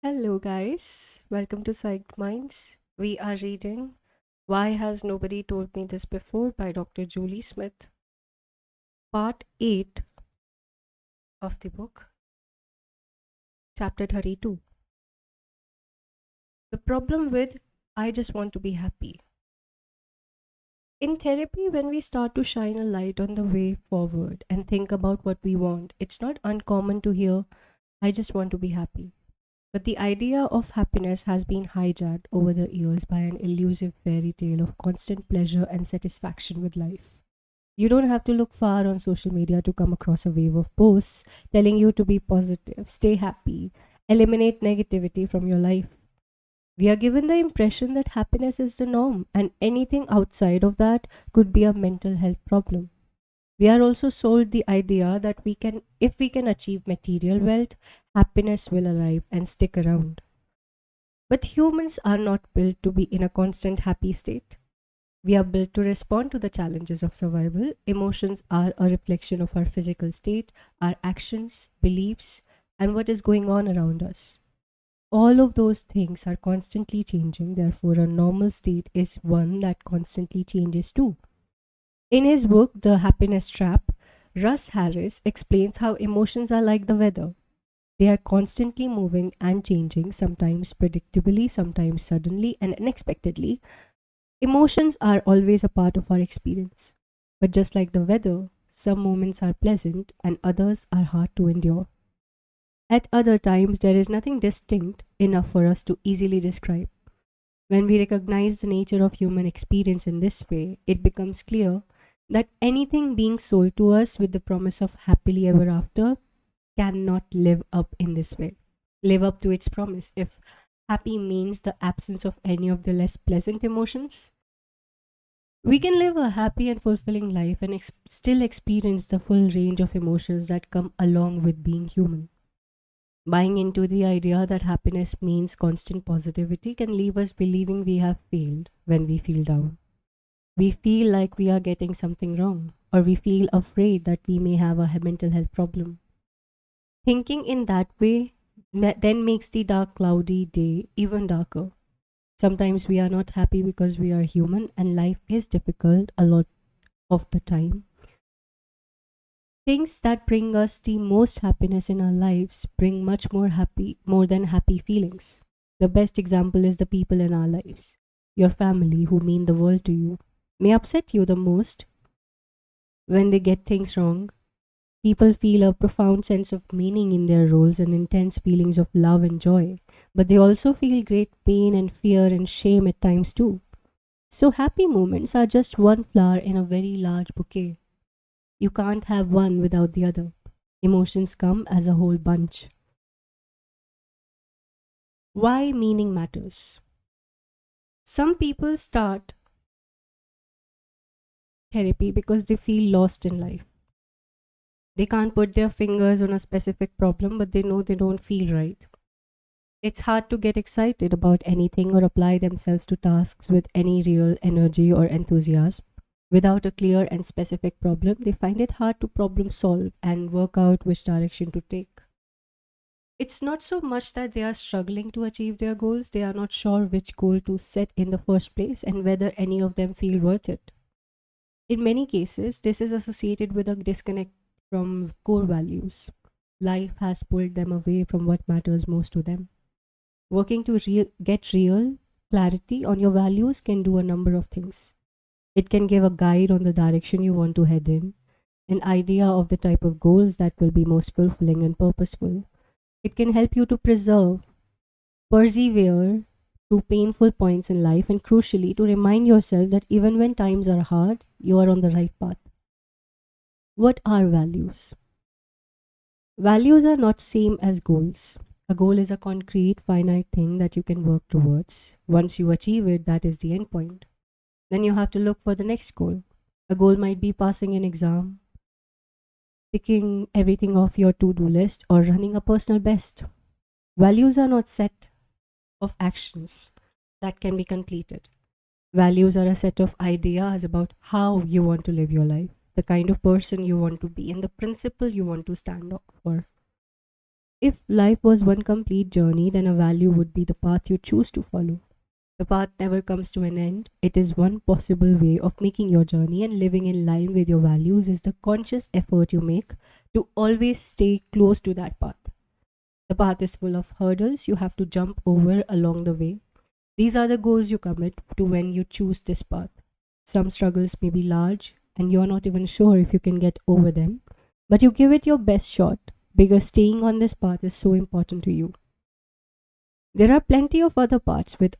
Hello, guys. Welcome to Psyched Minds. We are reading Why Has Nobody Told Me This Before by Dr. Julie Smith, Part 8 of the book, Chapter 32. The problem with I just want to be happy. In therapy, when we start to shine a light on the way forward and think about what we want, it's not uncommon to hear, I just want to be happy. But the idea of happiness has been hijacked over the years by an elusive fairy tale of constant pleasure and satisfaction with life. You don't have to look far on social media to come across a wave of posts telling you to be positive, stay happy, eliminate negativity from your life. We are given the impression that happiness is the norm, and anything outside of that could be a mental health problem. We are also sold the idea that if we can achieve material wealth, happiness will arrive and stick around. But humans are not built to be in a constant happy state. We are built to respond to the challenges of survival. Emotions are a reflection of our physical state, our actions, beliefs, and what is going on around us. All of those things are constantly changing, therefore, a normal state is one that constantly changes too. In his book, The Happiness Trap, Russ Harris explains how emotions are like the weather. They are constantly moving and changing, sometimes predictably, sometimes suddenly and unexpectedly. Emotions are always a part of our experience. But just like the weather, some moments are pleasant and others are hard to endure. At other times, there is nothing distinct enough for us to easily describe. When we recognize the nature of human experience in this way, it becomes clear that anything being sold to us with the promise of happily ever after cannot live up to its promise. If happy means the absence of any of the less pleasant emotions, we can live a happy and fulfilling life and still experience the full range of emotions that come along with being human. Buying into the idea that happiness means constant positivity can leave us believing we have failed when we feel down. We feel like we are getting something wrong, or we feel afraid that we may have a mental health problem. Thinking in that way then makes the dark, cloudy day even darker. Sometimes we are not happy because we are human and life is difficult a lot of the time. Things that bring us the most happiness in our lives bring more than happy feelings. The best example is the people in our lives. Your family, who mean the world to you, may upset you the most when they get things wrong. People feel a profound sense of meaning in their roles and intense feelings of love and joy, but they also feel great pain and fear and shame at times too. So, happy moments are just one flower in a very large bouquet. You can't have one without the other. Emotions come as a whole bunch. Why meaning matters? Some people start therapy because they feel lost in life. They can't put their fingers on a specific problem, but they know they don't feel right. It's hard to get excited about anything or apply themselves to tasks with any real energy or enthusiasm. Without a clear and specific problem, they find it hard to problem solve and work out which direction to take. It's not so much that they are struggling to achieve their goals, they are not sure which goal to set in the first place and whether any of them feel worth it. In many cases, this is associated with a disconnect from core values. Life has pulled them away from what matters most to them. Working to get real clarity on your values can do a number of things. It can give a guide on the direction you want to head in, an idea of the type of goals that will be most fulfilling and purposeful. It can help you to persevere through painful points in life, and crucially, to remind yourself that even when times are hard, you are on the right path. What are values? Values are not same as goals. A goal is a concrete, finite thing that you can work towards. Once you achieve it, that is the end point. Then you have to look for the next goal. A goal might be passing an exam, picking everything off your to do list, or running a personal best. Values are not set of actions that can be completed. Values are a set of ideas about how you want to live your life, the kind of person you want to be, and the principle you want to stand up for. If life was one complete journey, then a value would be the path you choose to follow. The path never comes to an end. It is one possible way of making your journey, and living in line with your values is the conscious effort you make to always stay close to that path. The path is full of hurdles you have to jump over along the way. These are the goals you commit to when you choose this path. Some struggles may be large, and you're not even sure if you can get over them, but you give it your best shot because staying on this path is so important to you. There are plenty of other paths with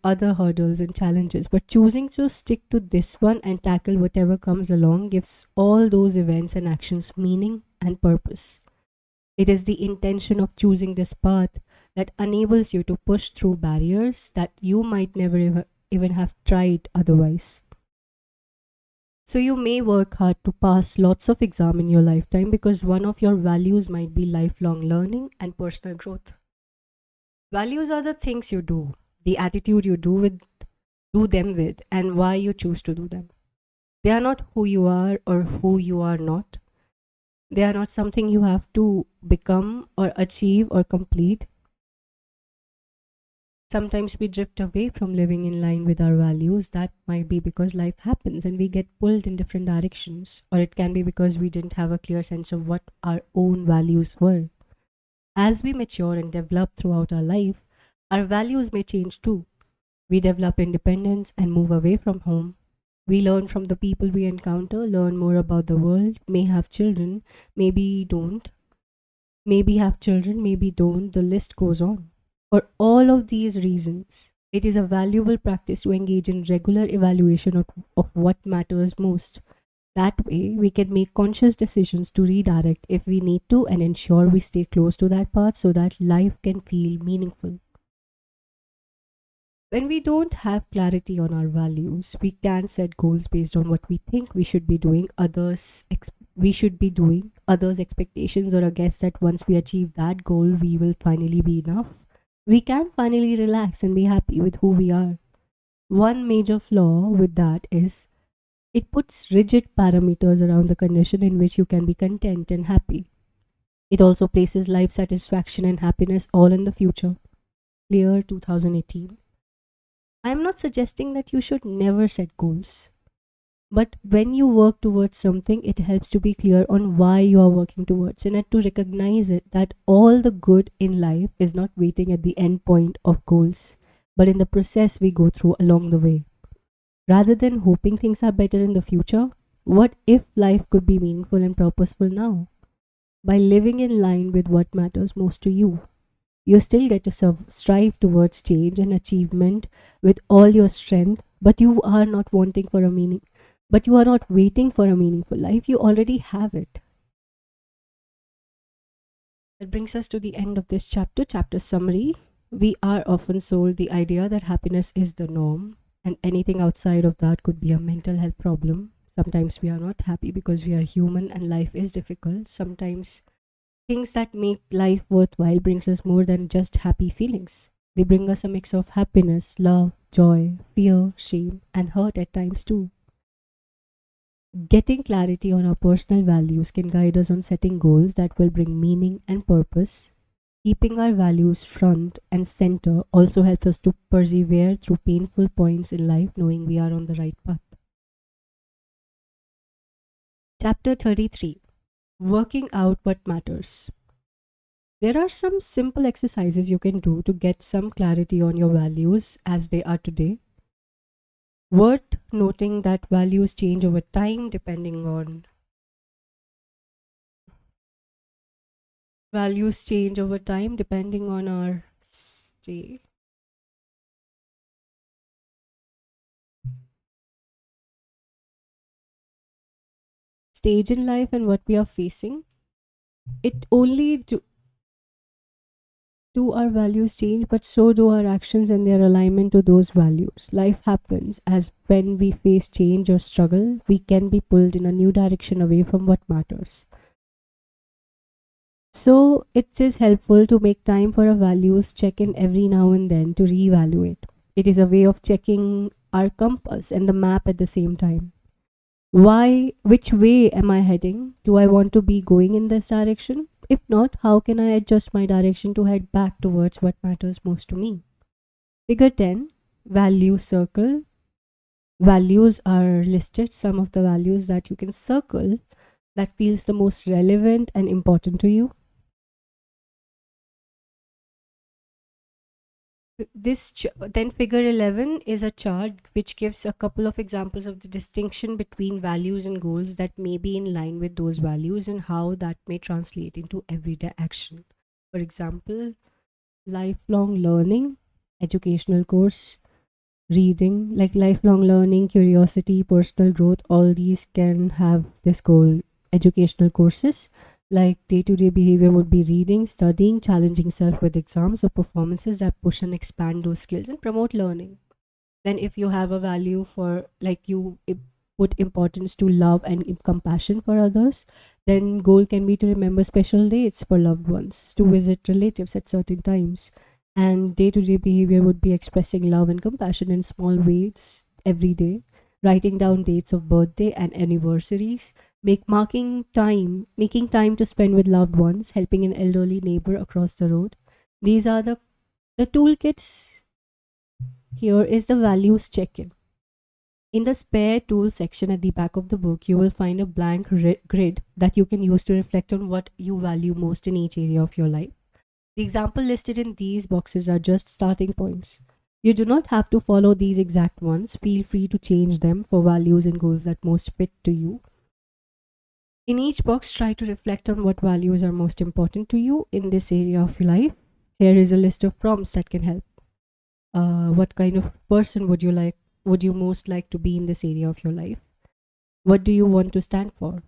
other hurdles and challenges, but choosing to stick to this one and tackle whatever comes along gives all those events and actions meaning and purpose. It is the intention of choosing this path that enables you to push through barriers that you might never even have tried otherwise. So you may work hard to pass lots of exam in your lifetime because one of your values might be lifelong learning and personal growth. Values are the things you do, the attitude you do them with, and why you choose to do them. They are not who you are or who you are not. They are not something you have to become or achieve or complete. Sometimes we drift away from living in line with our values. That might be because life happens and we get pulled in different directions, or it can be because we didn't have a clear sense of what our own values were. As we mature and develop throughout our life, our values may change too. We develop independence and move away from home. We learn from the people we encounter, learn more about the world, may have children, maybe don't, maybe have children, maybe don't, the list goes on. For all of these reasons, it is a valuable practice to engage in regular evaluation of what matters most. That way, we can make conscious decisions to redirect if we need to and ensure we stay close to that path so that life can feel meaningful. When we don't have clarity on our values, we can set goals based on what we think we should be doing, others' expectations, or a guess that once we achieve that goal, we will finally be enough. We can finally relax and be happy with who we are. One major flaw with that is it puts rigid parameters around the condition in which you can be content and happy. It also places life satisfaction and happiness all in the future. Clear 2018. I am not suggesting that you should never set goals. But when you work towards something, it helps to be clear on why you are working towards and to recognize it that all the good in life is not waiting at the end point of goals, but in the process we go through along the way. Rather than hoping things are better in the future, what if life could be meaningful and purposeful now? By living in line with what matters most to you. You still get to strive towards change and achievement with all your strength, but you are not wanting for a meaning. But you are not waiting for a meaningful life, you already have it. That brings us to the end of this chapter summary. We are often sold the idea that happiness is the norm, and anything outside of that could be a mental health problem. Sometimes we are not happy because we are human and life is difficult. Sometimes things that make life worthwhile brings us more than just happy feelings. They bring us a mix of happiness, love, joy, fear, shame, and hurt at times too. Getting clarity on our personal values can guide us on setting goals that will bring meaning and purpose. Keeping our values front and center also helps us to persevere through painful points in life, knowing we are on the right path. Chapter 33. Working out what matters. There are some simple exercises you can do to get some clarity on your values as they are today. Worth noting that values change over time depending on our stage in life and what we are facing. It only do our values change, but so do our actions and their alignment to those values. Life happens as when we face change or struggle, we can be pulled in a new direction away from what matters. So it is helpful to make time for a values check in every now and then to reevaluate. It is a way of checking our compass and the map at the same time. Which way am I heading? Do I want to be going in this direction? If not, how can I adjust my direction to head back towards what matters most to me? Figure 10, value circle. Values are listed, some of the values that you can circle that feels the most relevant and important to you. Then figure 11 is a chart which gives a couple of examples of the distinction between values and goals that may be in line with those values and how that may translate into everyday action. For example, lifelong learning, educational course, reading, like lifelong learning, curiosity, personal growth, all these can have this goal. Educational courses, like day-to-day behavior, would be reading, studying, challenging self with exams or performances that push and expand those skills and promote learning. Then if you have a value for, like, put importance to love and compassion for others, then goal can be to remember special dates for loved ones, to visit relatives at certain times. And day-to-day behavior would be expressing love and compassion in small ways every day, writing down dates of birthday and anniversaries, making time to spend with loved ones, helping an elderly neighbor across the road. These are the toolkits. Here is the values check-in. In the spare tools section at the back of the book, you will find a blank grid that you can use to reflect on what you value most in each area of your life. The example listed in these boxes are just starting points. You do not have to follow these exact ones. Feel free to change them for values and goals that most fit to you. In each box, try to reflect on what values are most important to you in this area of your life. Here is a list of prompts that can help. What kind of person would you most like to be in this area of your life? What do you want to stand for?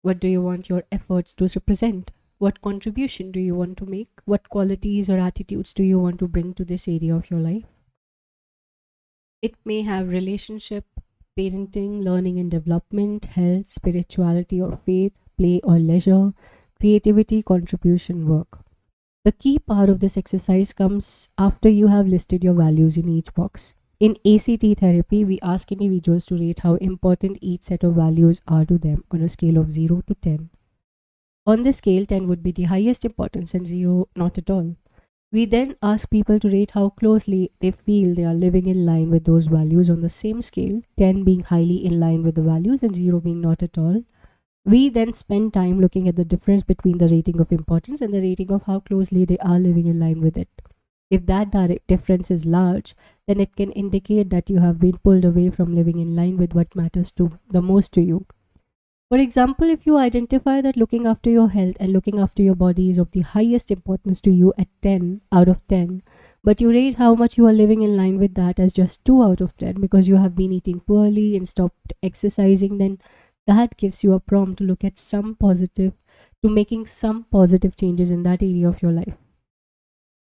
What do you want your efforts to represent? What contribution do you want to make? What qualities or attitudes do you want to bring to this area of your life? It may have relationship, parenting, learning and development, health, spirituality or faith, play or leisure, creativity, contribution, work. The key part of this exercise comes after you have listed your values in each box. In ACT therapy, we ask individuals to rate how important each set of values are to them on a scale of 0 to 10. On this scale, 10 would be the highest importance and 0 not at all. We then ask people to rate how closely they feel they are living in line with those values on the same scale, 10 being highly in line with the values and 0 being not at all. We then spend time looking at the difference between the rating of importance and the rating of how closely they are living in line with it. If that difference is large, then it can indicate that you have been pulled away from living in line with what matters the most to you. For example, if you identify that looking after your health and looking after your body is of the highest importance to you at 10 out of 10, but you rate how much you are living in line with that as just 2 out of 10 because you have been eating poorly and stopped exercising, then that gives you a prompt to look at making some positive changes in that area of your life.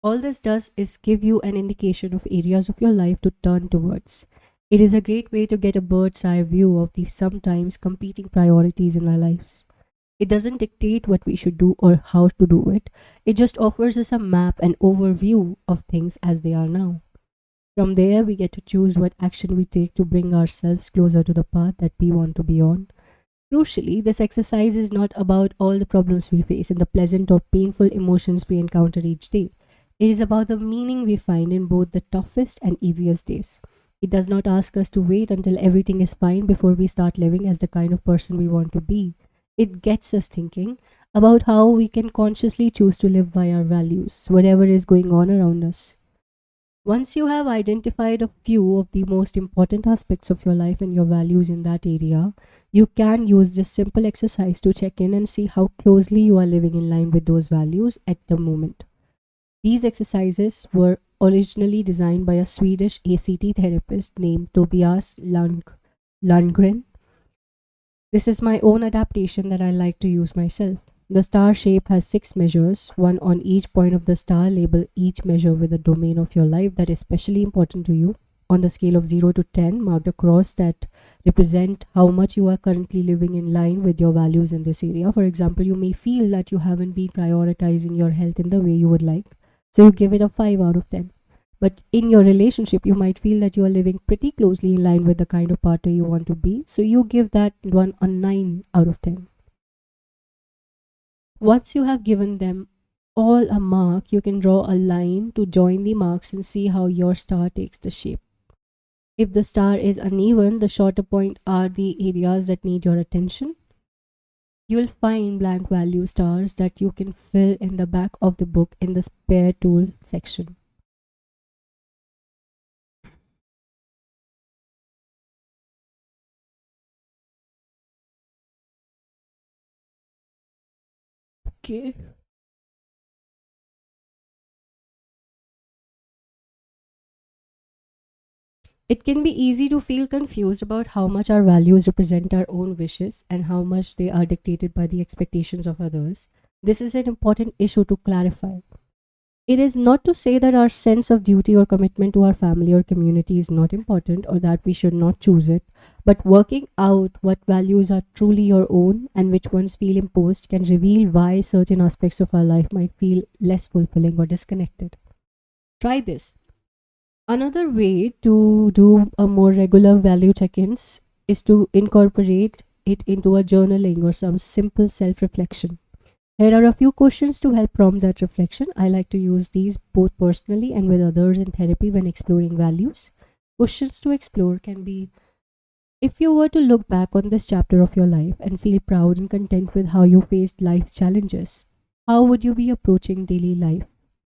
All this does is give you an indication of areas of your life to turn towards. It is a great way to get a bird's eye view of the sometimes competing priorities in our lives. It doesn't dictate what we should do or how to do it. It just offers us a map and overview of things as they are now. From there, we get to choose what action we take to bring ourselves closer to the path that we want to be on. Crucially, this exercise is not about all the problems we face and the pleasant or painful emotions we encounter each day. It is about the meaning we find in both the toughest and easiest days. It does not ask us to wait until everything is fine before we start living as the kind of person we want to be. It gets us thinking about how we can consciously choose to live by our values, whatever is going on around us. Once you have identified a few of the most important aspects of your life and your values in that area, you can use this simple exercise to check in and see how closely you are living in line with those values at the moment. These exercises were originally designed by a Swedish ACT therapist named Tobias Lundgren. This is my own adaptation that I like to use myself. The star shape has 6 measures, one on each point of the star. Label each measure with a domain of your life that is especially important to you. On the scale of 0 to 10, mark the cross that represent how much you are currently living in line with your values in this area. For example, you may feel that you haven't been prioritizing your health in the way you would like, so you give it a 5 out of 10. But in your relationship, you might feel that you are living pretty closely in line with the kind of partner you want to be, so you give that one a 9 out of 10. Once you have given them all a mark, you can draw a line to join the marks and see how your star takes the shape. If the star is uneven, the shorter point are the areas that need your attention. You'll find blank value stars that you can fill in the back of the book in the spare tool section. Okay. It can be easy to feel confused about how much our values represent our own wishes and how much they are dictated by the expectations of others. This is an important issue to clarify. It is not to say that our sense of duty or commitment to our family or community is not important or that we should not choose it, but working out what values are truly your own and which ones feel imposed can reveal why certain aspects of our life might feel less fulfilling or disconnected. Try this. Another way to do a more regular value check ins is to incorporate it into a journaling or some simple self reflection. Here are a few questions to help prompt that reflection. I like to use these both personally and with others in therapy when exploring values. Questions to explore can be: if you were to look back on this chapter of your life and feel proud and content with how you faced life's challenges, how would you be approaching daily life?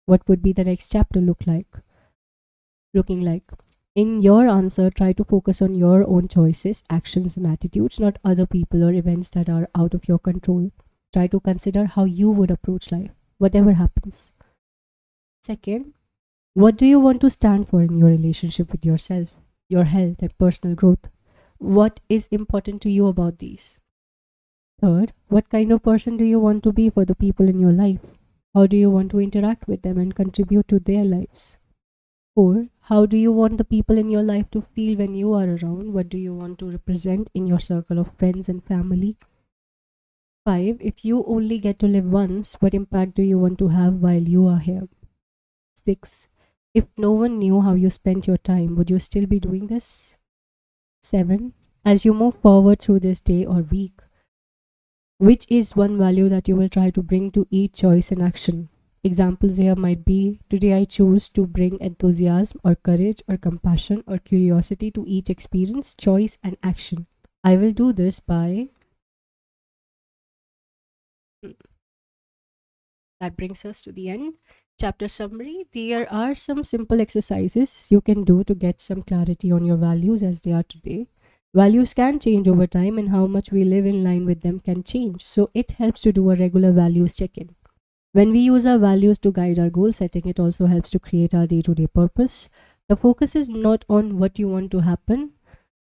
What would be the next chapter looking like? In your answer, try to focus on your own choices, actions, and attitudes, not other people or events that are out of your control. Try to consider how you would approach life, whatever happens. Second, what do you want to stand for in your relationship with yourself, your health, and personal growth? What is important to you about these? Third, what kind of person do you want to be for the people in your life? How do you want to interact with them and contribute to their lives? 4. How do you want the people in your life to feel when you are around? What do you want to represent in your circle of friends and family? 5. If you only get to live once, what impact do you want to have while you are here? 6. If no one knew how you spent your time, would you still be doing this? 7. As you move forward through this day or week, which is one value that you will try to bring to each choice and action? Examples here might be: today I choose to bring enthusiasm or courage or compassion or curiosity to each experience, choice, and action. I will do this by. That brings us to the end. Chapter summary: there are some simple exercises you can do to get some clarity on your values as they are today. Values can change over time, and how much we live in line with them can change. So, it helps to do a regular values check in. When we use our values to guide our goal setting, it also helps to create our day to day purpose. The focus is not on what you want to happen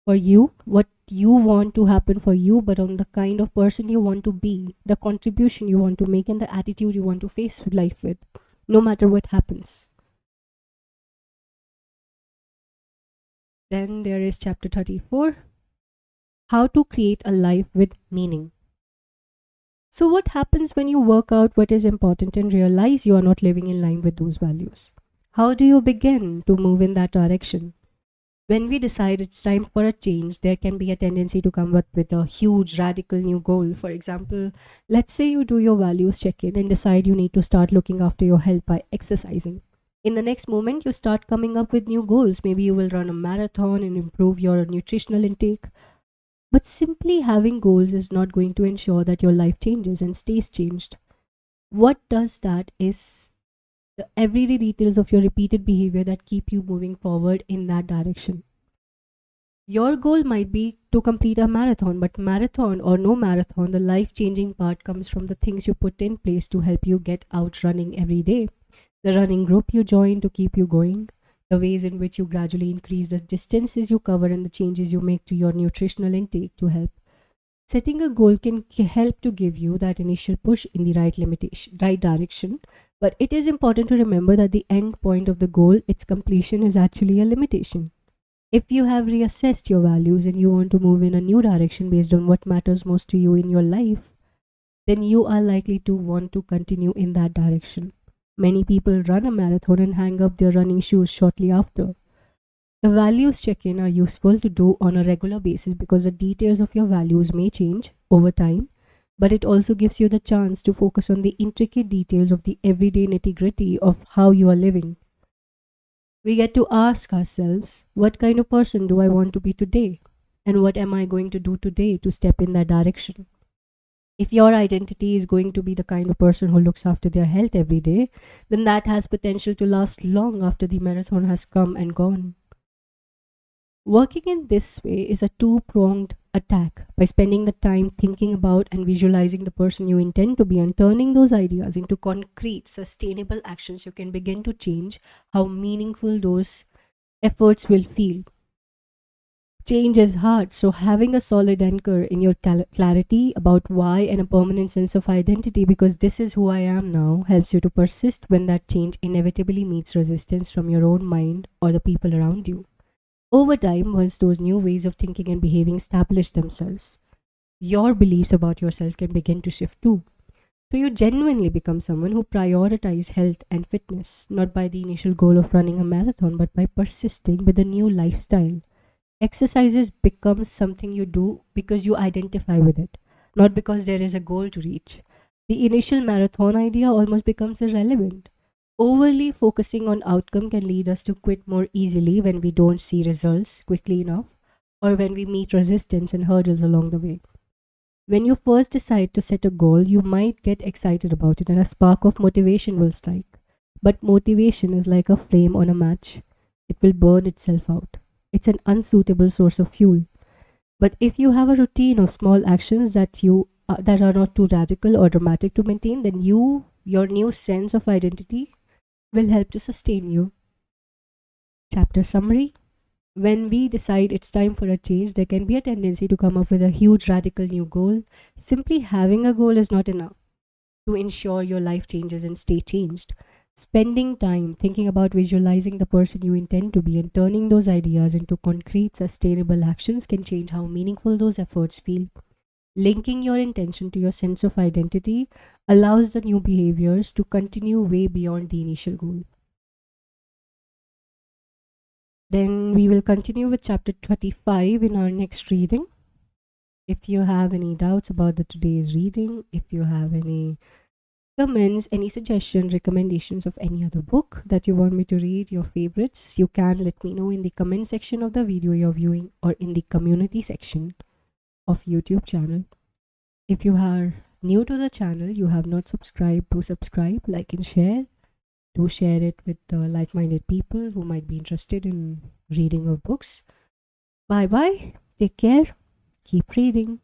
for you, what you want to happen for you, but on the kind of person you want to be, the contribution you want to make, and the attitude you want to face life with, no matter what happens. Then there is chapter 34: how to create a life with meaning. So, what happens when you work out what is important and realize you are not living in line with those values? How do you begin to move in that direction? When we decide it's time for a change, there can be a tendency to come up with a huge, radical new goal. For example, let's say you do your values check in and decide you need to start looking after your health by exercising. In the next moment, you start coming up with new goals. Maybe you will run a marathon and improve your nutritional intake. But simply having goals is not going to ensure that your life changes and stays changed. What does that is the everyday details of your repeated behavior that keep you moving forward in that direction. Your goal might be to complete a marathon, but marathon or no marathon, the life changing part comes from the things you put in place to help you get out running every day. The running group you join to keep you going, the ways in which you gradually increase the distances you cover, and the changes you make to your nutritional intake to help. Setting a goal can help to give you that initial push in the right direction, but it is important to remember that the end point of the goal, its completion, is actually a limitation. If you have reassessed your values and you want to move in a new direction based on what matters most to you in your life, then you are likely to want to continue in that direction. Many people run a marathon and hang up their running shoes shortly after. The values check in are useful to do on a regular basis because the details of your values may change over time. but it also gives you the chance to focus on the intricate details of the everyday nitty-gritty of how you are living. We get to ask ourselves, what kind of person do I want to be today? And what am I going to do today to step in that direction? If your identity is going to be the kind of person who looks after their health every day, then that has potential to last long after the marathon has come and gone. Working in this way is a two-pronged attack. By spending the time thinking about and visualizing the person you intend to be and turning those ideas into concrete, sustainable actions, you can begin to change how meaningful those efforts will feel. Change is hard, so having a solid anchor in your clarity about why and a permanent sense of identity, because this is who I am now, helps you to persist when that change inevitably meets resistance from your own mind or the people around you. Over time, once those new ways of thinking and behaving establish themselves, your beliefs about yourself can begin to shift too. So you genuinely become someone who prioritizes health and fitness, not by the initial goal of running a marathon, but by persisting with a new lifestyle. Exercises becomes something you do because you identify with it, not because there is a goal to reach. The initial marathon idea almost becomes irrelevant. Overly focusing on outcome can lead us to quit more easily when we don't see results quickly enough or when we meet resistance and hurdles along the way. When you first decide to set a goal, you might get excited about it and a spark of motivation will strike. But motivation is like a flame on a match, it will burn itself out. It's an unsuitable source of fuel. But if you have a routine of small actions that are not too radical or dramatic to maintain, then your new sense of identity will help to sustain you. Chapter summary. When we decide it's time for a change, there can be a tendency to come up with a huge radical new goal. Simply having a goal is not enough to ensure your life changes and stay changed. Spending time thinking about visualizing the person you intend to be and turning those ideas into concrete, sustainable actions can change how meaningful those efforts feel. Linking your intention to your sense of identity allows the new behaviors to continue way beyond the initial goal. Then we will continue with chapter 25 in our next reading. If you have any doubts about the today's reading, if you have any comments, any suggestions, recommendations of any other book that you want me to read, your favorites, you can let me know in the comment section of the video you're viewing or in the community section of YouTube channel. If you are new to the channel, you have not subscribed, to subscribe, like and share. Do share it with the like-minded people who might be interested in reading your books. Bye bye. Take care. Keep reading.